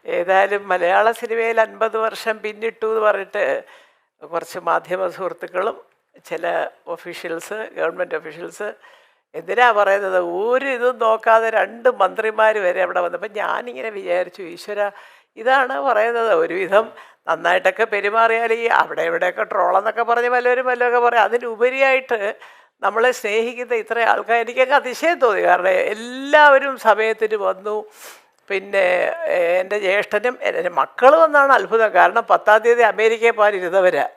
ഏതായാലും മലയാള സിനിമയിൽ 50 വർഷം പിന്നിട്ടു എന്ന് പറഞ്ഞിട്ട് കുറച്ച് മാധ്യമ സുഹൃത്തുക്കളും ചില ഒഫീഷ്യൽസ്, ഗവൺമെൻറ് ഒഫീഷ്യൽസ് എന്തിനാ പറയുന്നത്, ഒരു ഇതും നോക്കാതെ 2 മന്ത്രിമാർ വരെ അവിടെ വന്നപ്പോൾ ഞാനിങ്ങനെ വിചാരിച്ചു, ഈശ്വര, ഇതാണ് പറയുന്നത്. ഒരുവിധം നന്നായിട്ടൊക്കെ പെരുമാറിയാൽ ഈ അവിടെ ഇവിടെയൊക്കെ ട്രോളെന്നൊക്കെ പറഞ്ഞ് വല്ലവരൊക്കെ പറയും. അതിനുപരിയായിട്ട് നമ്മളെ സ്നേഹിക്കുന്ന ഇത്ര ആൾക്കാർ, എനിക്കൊക്കെ അതിശയം തോന്നി. കാരണം എല്ലാവരും സമയത്തിന് വന്നു. പിന്നെ എൻ്റെ ജ്യേഷ്ഠനും എൻ്റെ മക്കൾ വന്നാണ് അത്ഭുതം. കാരണം 10-ാം തീയതി അമേരിക്കയിൽ പോകാനിരുന്നവരാ,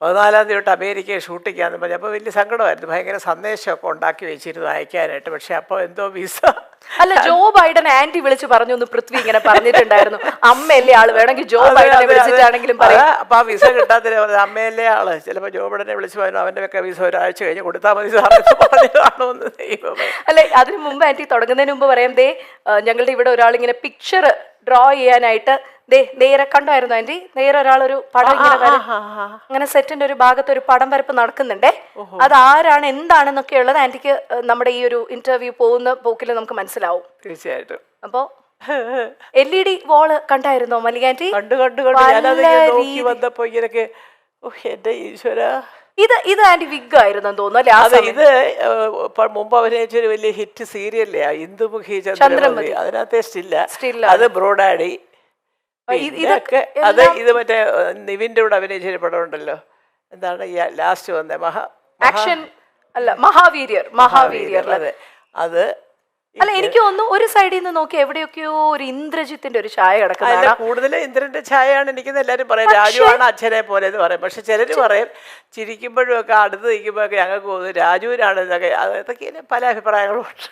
14-ാം തീയതി തൊട്ട് അമേരിക്കയെ ഷൂട്ടിക്കാന്ന് പറഞ്ഞു. അപ്പോൾ വലിയ സങ്കടമായിരുന്നു. ഭയങ്കര സന്ദേശമൊക്കെ ഉണ്ടാക്കി വെച്ചിരുന്നു അയക്കാനായിട്ട്. പക്ഷെ അപ്പോൾ എന്തോ വിസ. അല്ല, ജോ ബൈഡൻ ആന്റി വിളിച്ച് പറഞ്ഞു എന്ന് പൃഥ്വി ഇങ്ങനെ പറഞ്ഞിട്ടുണ്ടായിരുന്നു. അമ്മയല്ലേ ആള്, വേണമെങ്കിൽ ജോ ബൈഡനെ വിളിച്ചിട്ടാണെങ്കിലും പറയാം. അപ്പൊ ആ വിസ കിട്ടാത്തില്ല, അമ്മയല്ലേ ആള്. ചിലപ്പോൾ ജോ ബൈഡനെ വിളിച്ച് പറഞ്ഞു അവൻ്റെ ഒക്കെ വിസ ഒരാഴ്ച കഴിഞ്ഞ് കൊടുത്താൽ മതി സാറെന്ന് പറഞ്ഞു കാണുമെന്ന്. അല്ലെ, അതിന് മുമ്പ് ആന്റി തുടങ്ങുന്നതിന് മുമ്പ് പറയാം, ദേ ഞങ്ങളുടെ ഇവിടെ ഒരാളിങ്ങനെ പിക്ചർ ഡ്രോ ചെയ്യാനായിട്ട് നേരെ കണ്ടായിരുന്നു ആന്റി. നേരെ ഒരാളൊരു പടം അങ്ങനെ സെറ്റിന്റെ ഒരു ഭാഗത്ത് ഒരു പടം വരപ്പ് നടക്കുന്നുണ്ടേ. അത് ആരാണ് എന്താണെന്നൊക്കെ ഉള്ളത് ആന്റിക്ക് നമ്മുടെ ഈ ഒരു ഇന്റർവ്യൂ പോകുന്ന പോക്കിൽ നമുക്ക് മനസ്സിലാവും തീർച്ചയായിട്ടും. അപ്പോ LED വാള് കണ്ടായിരുന്നോ മല്ലിക ആന്റി? കണ്ടു വന്നപ്പോ ഇങ്ങനൊക്കെ എന്റെ ഈശ്വര. ഇത് ആന്റി വിഗ് ആയിരുന്നെന്ന് തോന്നുന്നു അല്ലെ? ഇത് മുമ്പ് അഭിനയിച്ചൊരു വലിയ ഹിറ്റ് സീരിയല്ലേ ഇന്ദുമുഖി ചന്ദ്രമതി, അതിനകത്തെ സ്റ്റില്ല. അത് ബ്രോഡാഡി. ഇതൊക്കെ അത് ഇത് മറ്റേ നിവിന്റെ കൂടെ അഭിനയിച്ചൊരു പടം ഉണ്ടല്ലോ, എന്താണ് ലാസ്റ്റ് വന്നേ, മഹാവീര്യർ. അത് അല്ല, എനിക്ക് തോന്നുന്നു ഒരു സൈഡിൽ നിന്ന് നോക്കി എവിടെയൊക്കെയോ ഒരു ഇന്ദ്രജിത്തിന്റെ ഒരു ഛായ കിടക്കുന്ന. കൂടുതൽ ഇന്ദ്രന്റെ ഛായയാണ് എനിക്കെന്ന് എല്ലാവരും പറയും. രാജുവാണ് അച്ഛനെ പോലെ എന്ന് പറയും. പക്ഷെ ചിലർ പറയും ചിരിക്കുമ്പോഴും ഒക്കെ അടുത്ത് നിൽക്കുമ്പോഴൊക്കെ ഞങ്ങൾക്ക് തോന്നുന്നു രാജുവിനാണ് എന്നൊക്കെ. അതൊക്കെ പല അഭിപ്രായങ്ങളും ഉണ്ട്.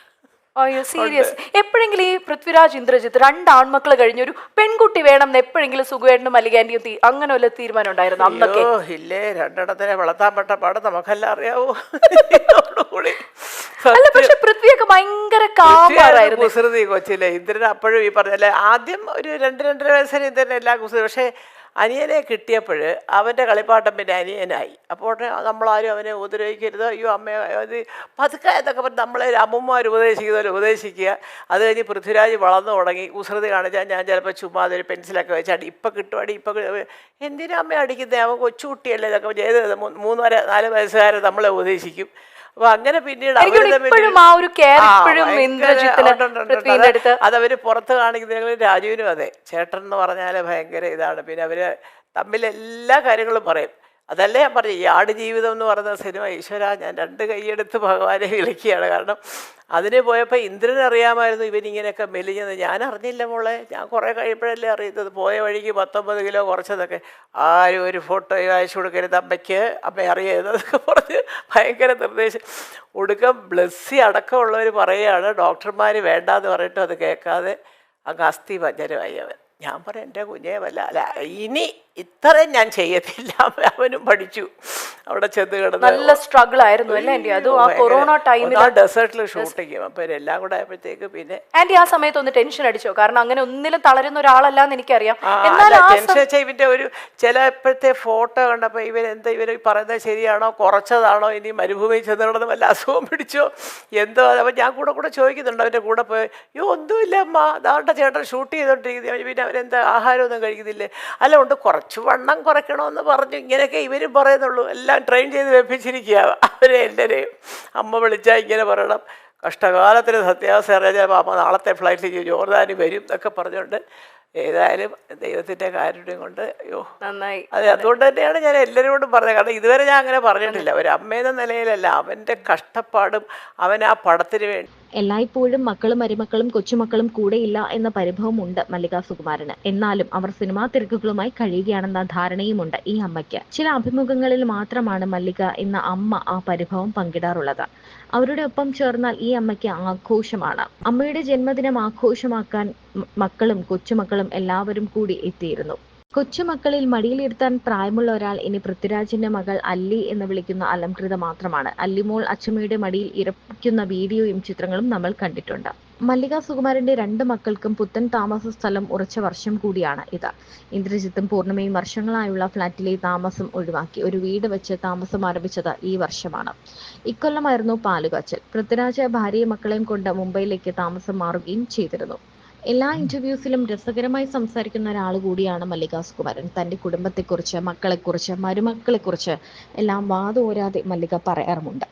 അയ്യോ, സീരിയസ്. എപ്പോഴെങ്കിലും ഈ പൃഥ്വിരാജ്, ഇന്ദ്രജിത്ത് 2 ആൺമക്കൾ കഴിഞ്ഞൊരു പെൺകുട്ടി വേണം എന്ന് എപ്പോഴെങ്കിലും സുഖുവേട്ടനും മല്ലികാന്റിയും അങ്ങനെ വല്ല തീരുമാനം ഉണ്ടായിരുന്നു അന്നൊക്കെ? ഇല്ലേ, 2 വളർത്താൻ പെട്ട പാട് നമുക്കെല്ലാം അറിയാവോ. അല്ല, പക്ഷെ പൃഥ്വിയൊക്കെ ഭയങ്കര കാമായിരുന്നു. കുസൃതി കൊച്ചില്ലേ. ഇന്ദ്രൻ അപ്പോഴും ഈ പറഞ്ഞല്ലേ, ആദ്യം ഒരു 2-2.5 വയസ്സിന് ഇന്ദ്രൻ എല്ലാം കുസൃതി. പക്ഷേ അനിയനെ കിട്ടിയപ്പോൾ അവൻ്റെ കളിപ്പാട്ടം പിന്നെ അനിയനായി. അപ്പോൾ നമ്മളാരും അവനെ ഉപദ്രവിക്കരുത്, അയ്യോ അമ്മ അത് പതുക്കെ എന്നൊക്കെ പറഞ്ഞ് നമ്മളെ അമ്മമാർ ഉപദേശിക്കുക. അത് കഴിഞ്ഞ് പൃഥ്വിരാജ് വളർന്നു തുടങ്ങി. കുസൃതി കാണിച്ചാൽ ഞാൻ ചിലപ്പോൾ ചുമ്മാ അതൊരു പെൻസിലൊക്കെ വെച്ചാൽ ഇപ്പം കിട്ടുവാടി, എന്തിനാ അമ്മ അടിക്കുന്നത്, അവൻ കൊച്ചുകുട്ടിയല്ലേ ഇതൊക്കെ ചെയ്ത് 3-4 വയസ്സുകാരെ നമ്മളെ ഉപദേശിക്കും. അപ്പൊ അങ്ങനെ പിന്നീട് അതവര് പുറത്ത് കാണിക്കുന്നതിനും രാജുവിനും അതെ, ചേട്ടൻ എന്ന് പറഞ്ഞാൽ ഭയങ്കര ഇതാണ്. പിന്നെ അവര് തമ്മിൽ എല്ലാ കാര്യങ്ങളും പറയും. അതല്ലേ ഞാൻ പറഞ്ഞു, ഈ ആടുജീവിതം എന്ന് പറയുന്ന സിനിമ, ഈശ്വര, ഞാൻ 2 കൈയെടുത്ത് ഭഗവാനെ വിളിക്കുകയാണ്. കാരണം അതിന് പോയപ്പോൾ ഇന്ദ്രൻ അറിയാമായിരുന്നു ഇവനിങ്ങനെയൊക്കെ മെലിഞ്ഞത്. ഞാൻ അറിഞ്ഞില്ല മോളെ, ഞാൻ കുറേ കഴിയുമ്പോഴല്ലേ അറിയുന്നത്. പോയ വഴിക്ക് 19 കിലോ കുറച്ചതൊക്കെ. ആരും ഒരു ഫോട്ടോയോ അയച്ചു കൊടുക്കരുത് അമ്മയ്ക്ക്, അമ്മ അറിയരുതെന്നൊക്കെ പറഞ്ഞ് ഭയങ്കര നിർദ്ദേശം. ഒടുക്കം ബ്ലസ്സി അടക്കമുള്ളവർ പറയുകയാണ് ഡോക്ടർമാർ വേണ്ടാന്ന് പറഞ്ഞിട്ടും അത് കേൾക്കാതെ അങ്ങ് അസ്ഥി പഞ്ചരമായി അവൻ. ഞാൻ പറയാം എൻ്റെ കുഞ്ഞേ വല്ല അല്ല ഇനി ഇത്രയും ഞാൻ ചെയ്യത്തില്ല. അവനും പഠിച്ചു. അവിടെ ചെന്ന് കിടന്ന് നല്ല സ്ട്രഗിൾ ആയിരുന്നു അല്ലേ ആന്റി? അതും ആ കൊറോണ ടൈമിൽ ഡെസേർട്ടിൽ ഷൂട്ട് ചെയ്യും. അപ്പൊ എല്ലാം കൂടെ ആയപ്പോഴത്തേക്ക് പിന്നെ ആന്റി ആ സമയത്ത് ഒന്ന് ടെൻഷൻ അടിച്ചോ? കാരണം അങ്ങനെ ഒന്നിലും തളരുന്ന ഒരാളല്ലാന്ന് എനിക്കറിയാം. ടെൻഷൻ വെച്ചാൽ ഇവന്റെ ഒരു ചിലപ്പോഴത്തെ ഫോട്ടോ കണ്ടപ്പോൾ ഇവർ പറയുന്നത് ശരിയാണോ, കുറച്ചതാണോ, ഇനി മരുഭൂമി ചെന്ന് കിടന്ന് വല്ല അസുഖം പിടിച്ചോ എന്തോ. അപ്പം ഞാൻ കൂടെ ചോദിക്കുന്നുണ്ട് അവൻ്റെ കൂടെ പോയി, അയ്യോ ഒന്നുമില്ല അമ്മ, അതാണ്ട ചേട്ടൻ ഷൂട്ട് ചെയ്തോണ്ടിരിക്കുന്നത്, പിന്നെ അവരെന്താ ആഹാരമൊന്നും കഴിക്കുന്നില്ലേ? അല്ല ഉണ്ട്, കുറച്ച് വണ്ണം കുറയ്ക്കണമെന്ന് പറഞ്ഞു. ഇങ്ങനെയൊക്കെ ഇവരും പറയുന്നുള്ളൂ. എല്ലാം ട്രെയിൻ ചെയ്ത് വെപ്പിച്ചിരിക്കുക അവരെ എല്ലാവരെയും. അമ്മ വിളിച്ചാൽ ഇങ്ങനെ പറയണം, കഷ്ടകാലത്തിന് സത്യാവസ്ഥ അറിയാൻ അമ്മ നാളത്തെ ഫ്ലൈറ്റിൽ ജോർദാനി വരും എന്നൊക്കെ പറഞ്ഞുകൊണ്ട്. ഏതായാലും ദൈവത്തിൻ്റെ കാരുണ്യം കൊണ്ട് അയ്യോ നന്നായി. അതെ, അതുകൊണ്ട് തന്നെയാണ് ഞാൻ എല്ലാവരോടും പറഞ്ഞത്. കാരണം ഇതുവരെ ഞാൻ അങ്ങനെ പറഞ്ഞിട്ടില്ല. ഒരു അമ്മയെന്ന നിലയിലല്ല, അവൻ്റെ കഷ്ടപ്പാടും അവൻ ആ പടത്തിന് വേണ്ടി. എല്ലായ്പ്പോഴും മക്കളും മരുമക്കളും കൊച്ചുമക്കളും കൂടെയില്ല എന്ന പരിഭവമുണ്ട് മല്ലിക സുകുമാരന്. എന്നാലും അവർ സിനിമാ തിരക്കുകളുമായി കഴിയുകയാണെന്ന ധാരണയുമുണ്ട് ഈ അമ്മയ്ക്ക്. ചില അഭിമുഖങ്ങളിൽ മാത്രമാണ് മല്ലിക എന്ന അമ്മ ആ പരിഭവം പങ്കിടാറുള്ളത്. അവരുടെ ഒപ്പം ചേർന്നാൽ ഈ അമ്മയ്ക്ക് ആഘോഷമാണ്. അമ്മയുടെ ജന്മദിനം ആഘോഷമാക്കാൻ മക്കളും കൊച്ചുമക്കളും എല്ലാവരും കൂടി എത്തിയിരുന്നു. കൊച്ചുമക്കളിൽ മടിയിലിരുത്താൻ പ്രായമുള്ള ഒരാൾ ഇനി പൃഥ്വിരാജിന്റെ മകൾ അല്ലി എന്ന് വിളിക്കുന്ന അലംകൃത മാത്രമാണ്. അല്ലിമോൾ അച്ചമ്മയുടെ മടിയിൽ ഇറപ്പിക്കുന്ന വീഡിയോയും ചിത്രങ്ങളും നമ്മൾ കണ്ടിട്ടുണ്ട്. മല്ലിക സുകുമാരന്റെ 2 മക്കൾക്കും പുത്തൻ താമസ സ്ഥലം ഉറച്ച വർഷം കൂടിയാണ് ഇത്. ഇന്ദ്രജിത്തും പൂർണ്ണിമയും വർഷങ്ങളായുള്ള ഫ്ളാറ്റിലെ താമസം ഒഴിവാക്കി ഒരു വീട് വെച്ച് താമസം ആരംഭിച്ചത് ഈ വർഷമാണ്. ഇക്കൊല്ലമായിരുന്നു പാലുകാച്ചൽ. പൃഥ്വിരാജ് ഭാര്യയും മക്കളെയും കൊണ്ട് മുംബൈയിലേക്ക് താമസം മാറുകയും ചെയ്തിരുന്നു. എല്ലാ ഇന്റർവ്യൂസിലും രസകരമായി സംസാരിക്കുന്ന ഒരാൾ കൂടിയാണ് മല്ലിക സുകുമാരൻ. തന്റെ കുടുംബത്തെക്കുറിച്ച്, മക്കളെക്കുറിച്ച്, മരുമക്കളെക്കുറിച്ച് എല്ലാം വാതോരാതെ മല്ലിക പറയാറുമുണ്ട്.